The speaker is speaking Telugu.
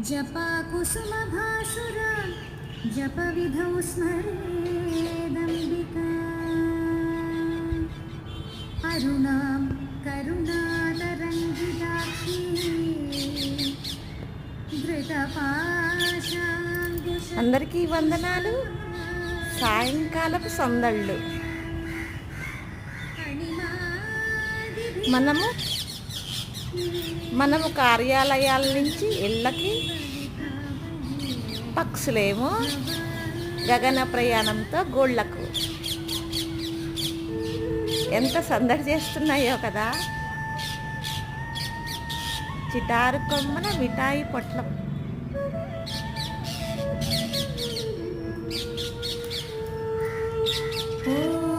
जपकुसुमभासुरां जपविधौ स्मरेदम्बिका अरुणां करुणातरङ्गिताक्षी అందరికీ వందనాలు. సాయంకాలపు సందళ్ళు. మనము కార్యాలయాల నుంచి ఇళ్ళకి, పక్షులేమో గగన ప్రయాణంతో గోళ్లకు ఎంత సందడి చేస్తున్నాయో కదా. చిటారు కొమ్మన మిఠాయి పొట్లం. ఓ